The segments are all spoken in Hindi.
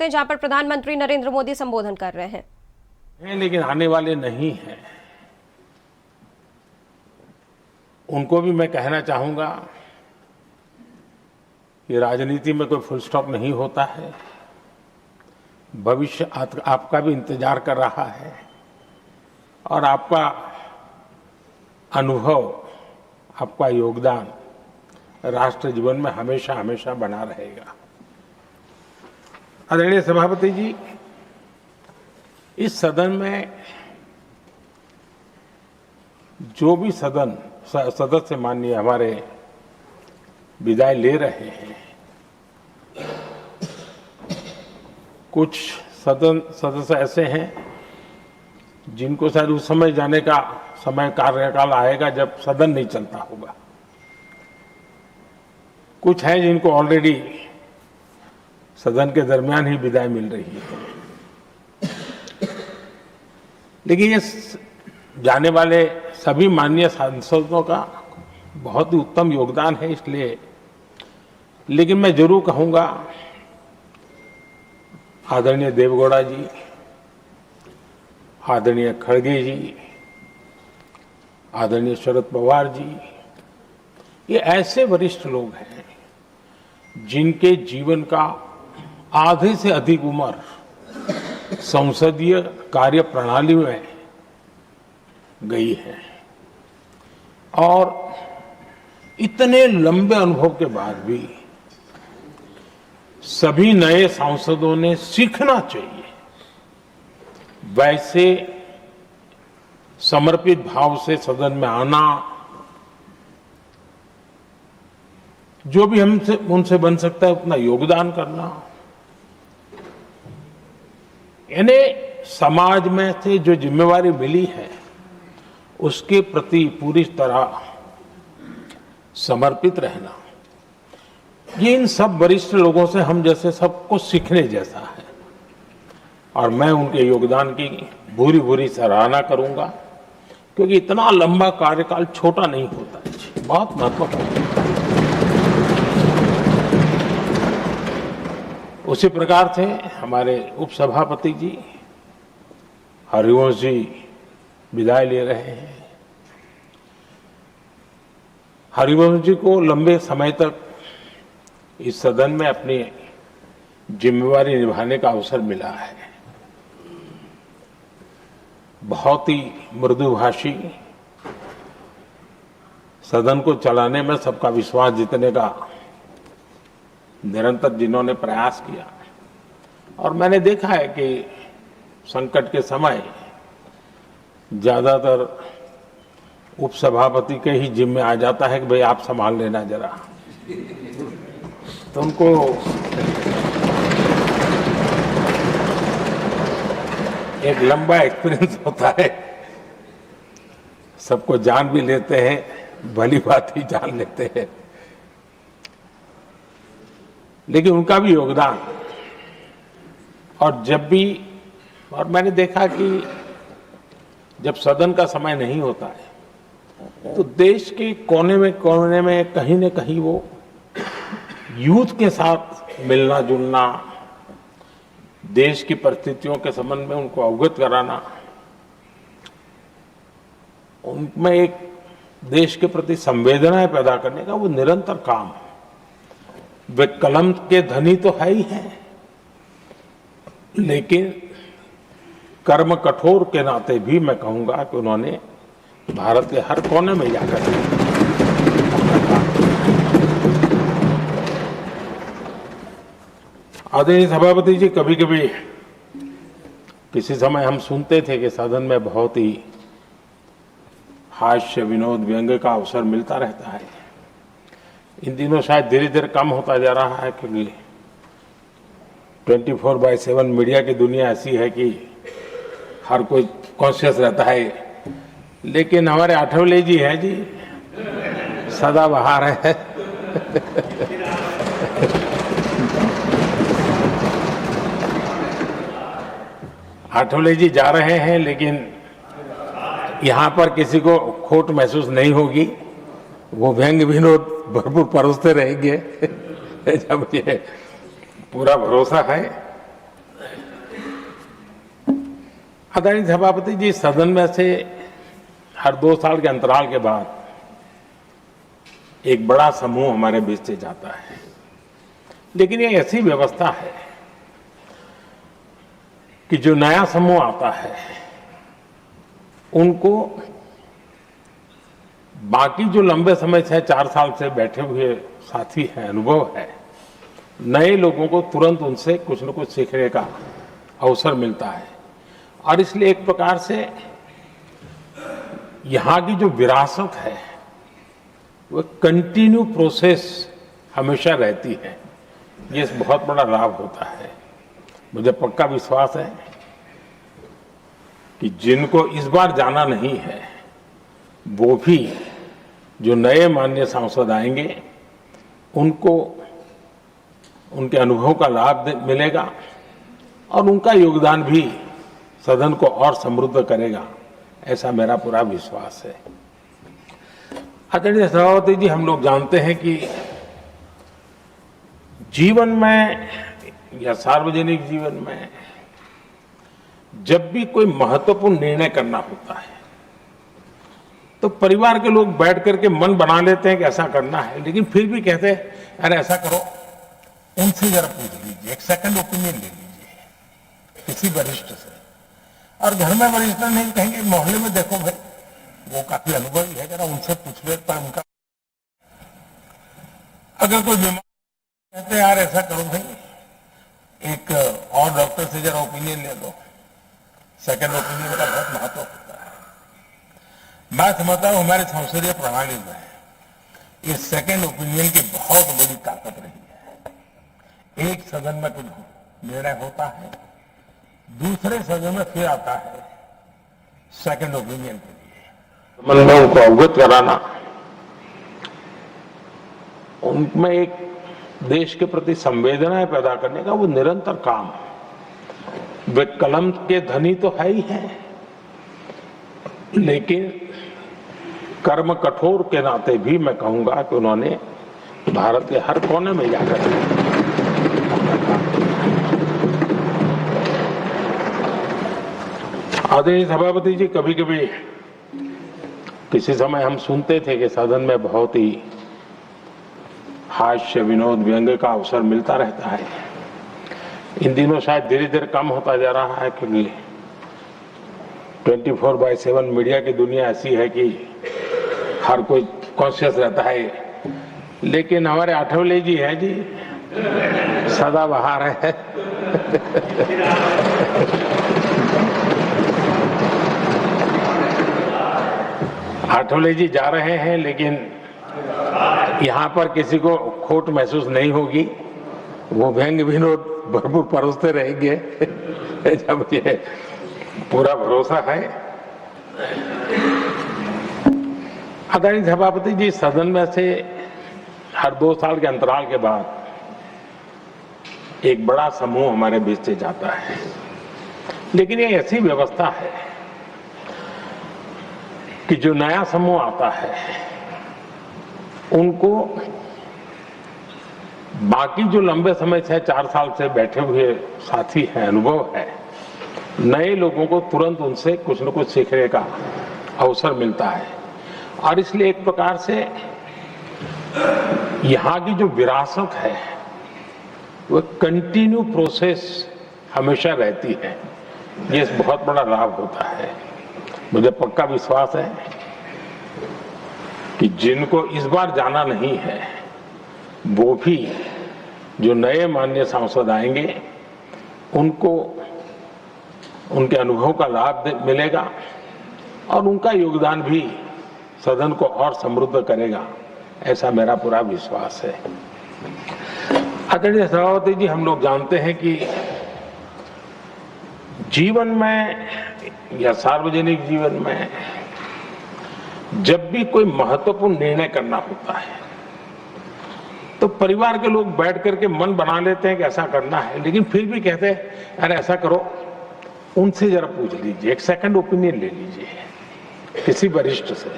जहां पर प्रधानमंत्री नरेंद्र मोदी संबोधन कर रहे हैं। लेकिन आने वाले नहीं हैं। उनको भी मैं कहना चाहूंगा कि राजनीति में कोई फुल स्टॉप नहीं होता है। भविष्य आपका भी इंतजार कर रहा है और आपका अनुभव, आपका योगदान राष्ट्र जीवन में हमेशा हमेशा बना रहेगा। आदरणीय सभापति जी, इस सदन में जो भी सदस्य माननीय हमारे विदाई ले रहे हैं, कुछ सदस्य ऐसे हैं जिनको शायद उस समय जाने का समय कार्यकाल आएगा जब सदन नहीं चलता होगा। कुछ हैं जिनको ऑलरेडी सदन के दरमियान ही विदाई मिल रही है। लेकिन ये जाने वाले सभी माननीय सांसदों का बहुत ही उत्तम योगदान है, इसलिए लेकिन मैं जरूर कहूंगा आदरणीय देवगौड़ा जी, आदरणीय खड़गे जी, आदरणीय शरद पवार जी, ये ऐसे वरिष्ठ लोग हैं जिनके जीवन का आधे से अधिक उम्र संसदीय कार्य प्रणाली में गई है और इतने लंबे अनुभव के बाद भी सभी नए सांसदों ने सीखना चाहिए वैसे समर्पित भाव से सदन में आना, जो भी हमसे उनसे बन सकता है उतना योगदान करना, यानी समाज में से जो जिम्मेवारी मिली है उसके प्रति पूरी तरह समर्पित रहना, ये इन सब वरिष्ठ लोगों से हम जैसे सबको सीखने जैसा है और मैं उनके योगदान की भूरी भूरी सराहना करूंगा, क्योंकि इतना लंबा कार्यकाल छोटा नहीं होता है, बहुत महत्वपूर्ण है। उसी प्रकार से हमारे उपसभापति जी हरिवंश जी विदाई ले रहे हैं। हरिवंश जी को लंबे समय तक इस सदन में अपनी जिम्मेवारी निभाने का अवसर मिला है। बहुत ही मृदुभाषी, सदन को चलाने में सबका विश्वास जीतने का निरंतर जिन्होंने प्रयास किया, और मैंने देखा है कि संकट के समय ज्यादातर उपसभापति के ही जिम्मे आ जाता है कि भाई आप संभाल लेना जरा, तो उनको एक लंबा एक्सपीरियंस होता है, सबको जान भी लेते हैं, भली बात ही जान लेते हैं। लेकिन उनका भी योगदान, और जब भी, और मैंने देखा कि जब सदन का समय नहीं होता है तो देश के कोने में कहीं न कहीं वो यूथ के साथ मिलना जुलना, देश की परिस्थितियों के संबंध में उनको अवगत कराना, उनमें एक देश के प्रति संवेदनाएं पैदा करने का वो निरंतर काम। वे कलम के धनी तो है ही हैं, लेकिन कर्म कठोर के नाते भी मैं कहूंगा कि उन्होंने भारत के हर कोने में जाकर आदरणीय सभापति जी, कभी कभी किसी समय हम सुनते थे कि सदन में बहुत ही हास्य विनोद व्यंग्य का अवसर मिलता रहता है। इन दिनों शायद धीरे धीरे कम होता जा रहा है, क्योंकि 24/7 मीडिया की दुनिया ऐसी है कि हर कोई कॉन्शियस रहता है। लेकिन हमारे आठवले जी हैं जी, सदाबहार है। आठवले जी जा रहे हैं, लेकिन यहाँ पर किसी को खोट महसूस नहीं होगी, वो व्यंग्य विनोद भरपूर परोसते रहेंगे। जब ये पूरा भरोसा है आदरणीय सभापति जी, सदन में से हर 2 साल के अंतराल के बाद एक बड़ा समूह हमारे बीच से जाता है, लेकिन ये ऐसी व्यवस्था है कि जो नया समूह आता है उनको बाकी जो लंबे समय से 4 साल से बैठे हुए साथी हैं, अनुभव है, नए लोगों को तुरंत उनसे कुछ न कुछ सीखने का अवसर मिलता है। और इसलिए एक प्रकार से यहाँ की जो विरासत है वो कंटिन्यू प्रोसेस हमेशा रहती है। ये बहुत बड़ा लाभ होता है। मुझे पक्का विश्वास है कि जिनको इस बार जाना नहीं है वो भी जो नए माननीय सांसद आएंगे उनको उनके अनुभव का लाभ मिलेगा और उनका योगदान भी सदन को और समृद्ध करेगा, ऐसा मेरा पूरा विश्वास है। आदरणीय सभापति जी, हम लोग जानते हैं कि जीवन में या सार्वजनिक जीवन में जब भी कोई महत्वपूर्ण निर्णय करना होता है तो परिवार के लोग बैठ करके मन बना लेते हैं कि ऐसा करना है, लेकिन फिर भी कहते हैं अरे ऐसा करो, उनसे जरा पूछ लीजिए, एक सेकंड ओपिनियन ले लीजिए किसी वरिष्ठ से। और घर में वरिष्ठ नहीं कहेंगे, मोहल्ले में देखो भाई वो काफी अनुभवी है, जरा उनसे पूछ लो पर उनका। अगर कोई बीमार कहते हैं यार ऐसा करो भाई, एक और डॉक्टर से जरा ओपिनियन ले लो, सेकंड ओपिनियन का बहुत महत्व होता है। मैं समझता हूं हमारे संसदीय प्रणाली में ये सेकंड ओपिनियन की बहुत बड़ी ताकत रही है। एक सदन में कुछ निर्णय होता है, दूसरे सदन में फिर आता है सेकंड ओपिनियन के लिए। मैं उनको अवगत कराना, उनमें एक देश के प्रति संवेदनाएं पैदा करने का वो निरंतर काम। वे कलम के धनी तो है ही हैं, लेकिन कर्म कठोर के नाते भी मैं कहूंगा कि उन्होंने भारत के हर कोने में जाकर आदरणीय सभापति जी, कभी कभी किसी समय हम सुनते थे कि सदन में बहुत ही हास्य, विनोद, व्यंग्य का अवसर मिलता रहता है। इन दिनों शायद धीरे धीरे कम होता जा रहा है, क्योंकि 24/7 मीडिया की दुनिया ऐसी है कि हर कोई कॉन्शियस रहता है। लेकिन हमारे आठवले जी हैं जी, सदाबहार है। आठवले जी जा रहे हैं, लेकिन यहाँ पर किसी को खोट महसूस नहीं होगी। वो व्यंग्य विनोद भरपूर परोसते रहेंगे, जब ये पूरा भरोसा है। आदरणीय सभापति जी, सदन में से हर 2 साल के अंतराल के बाद एक बड़ा समूह हमारे बीच से जाता है, लेकिन ये ऐसी व्यवस्था है कि जो नया समूह आता है उनको बाकी जो लंबे समय से 4 साल से बैठे हुए साथी हैं, अनुभव है, नए लोगों को तुरंत उनसे कुछ न कुछ सीखने का अवसर मिलता है। और इसलिए एक प्रकार से यहाँ की जो विरासत है वो कंटिन्यू प्रोसेस हमेशा रहती है। ये बहुत बड़ा लाभ होता है। मुझे पक्का विश्वास है कि जिनको इस बार जाना नहीं है वो भी जो नए माननीय सांसद आएंगे उनको उनके अनुभव का लाभ मिलेगा और उनका योगदान भी सदन को और समृद्ध करेगा, ऐसा मेरा पूरा विश्वास है। आदरणीय सभापति जी, हम लोग जानते हैं कि जीवन में या सार्वजनिक जीवन में जब भी कोई महत्वपूर्ण निर्णय करना होता है तो परिवार के लोग बैठ करके मन बना लेते हैं कि ऐसा करना है, लेकिन फिर भी कहते हैं अरे ऐसा करो, उनसे जरा पूछ लीजिए, एक सेकंड ओपिनियन ले लीजिए किसी वरिष्ठ से।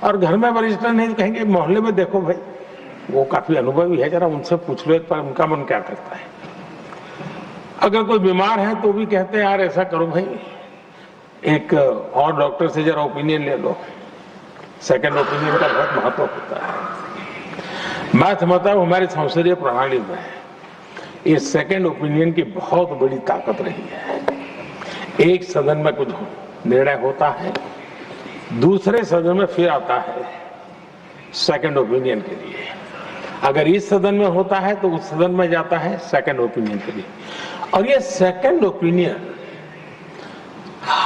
और घर में वरिष्ठ नहीं कहेंगे, मोहल्ले में देखो भाई वो काफी अनुभवी है, जरा उनसे पूछ लो एक बार उनका मन क्या करता है। अगर कोई बीमार है तो भी कहते हैं यार ऐसा करो भाई, एक और डॉक्टर से जरा ओपिनियन ले लो, सेकंड ओपिनियन का बहुत महत्व होता है। मैं समझता हूं हमारी संसदीय प्रणाली में ये सेकंड ओपिनियन की बहुत बड़ी ताकत रही है। एक सदन में कुछ निर्णय होता है, दूसरे सदन में फिर आता है सेकंड ओपिनियन के लिए। अगर इस सदन में होता है तो उस सदन में जाता है सेकंड ओपिनियन के लिए। और ये सेकंड ओपिनियन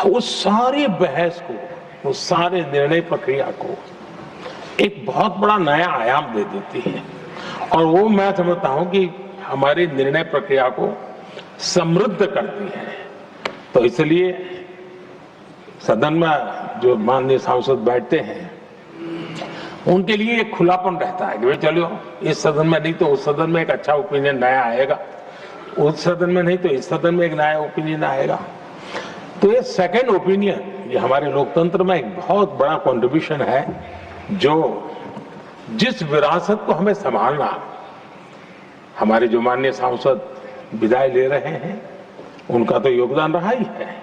उस सारी बहस को, उस सारे निर्णय प्रक्रिया को एक बहुत बड़ा नया आयाम दे देती है। और वो मैं समझता हूं कि हमारी निर्णय प्रक्रिया को समृद्ध करती है। तो इसलिए सदन में जो माननीय सांसद बैठते हैं उनके लिए एक खुलापन रहता है कि भाई चलो इस सदन में नहीं तो उस सदन में एक अच्छा ओपिनियन नया आएगा, उस सदन में नहीं तो इस सदन में एक नया ओपिनियन आएगा। तो ये सेकंड ओपिनियन ये हमारे लोकतंत्र में एक बहुत बड़ा कंट्रीब्यूशन है, जो जिस विरासत को हमें संभालना हमारे जो माननीय सांसद विदाई ले रहे हैं उनका तो योगदान रहा ही है।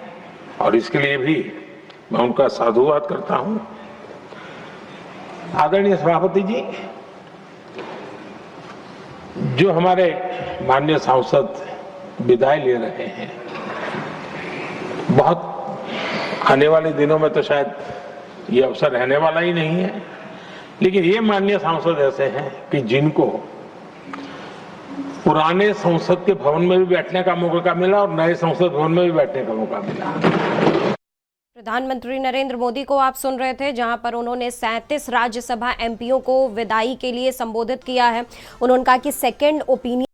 और इसके लिए भी मैं उनका साधुवाद करता हूं। आदरणीय सभापति जी, जो हमारे माननीय सांसद विदाई ले रहे हैं, बहुत आने वाले दिनों में तो शायद ये अवसर रहने वाला ही नहीं है, लेकिन ये माननीय सांसद ऐसे हैं कि जिनको पुराने संसद के भवन में भी बैठने का मौका मिला और नए संसद भवन में भी बैठने का मौका मिला। प्रधानमंत्री नरेंद्र मोदी को आप सुन रहे थे, जहां पर उन्होंने 37 राज्यसभा एमपीओ को विदाई के लिए संबोधित किया है। उन्होंने कहा कि सेकंड ओपिनियन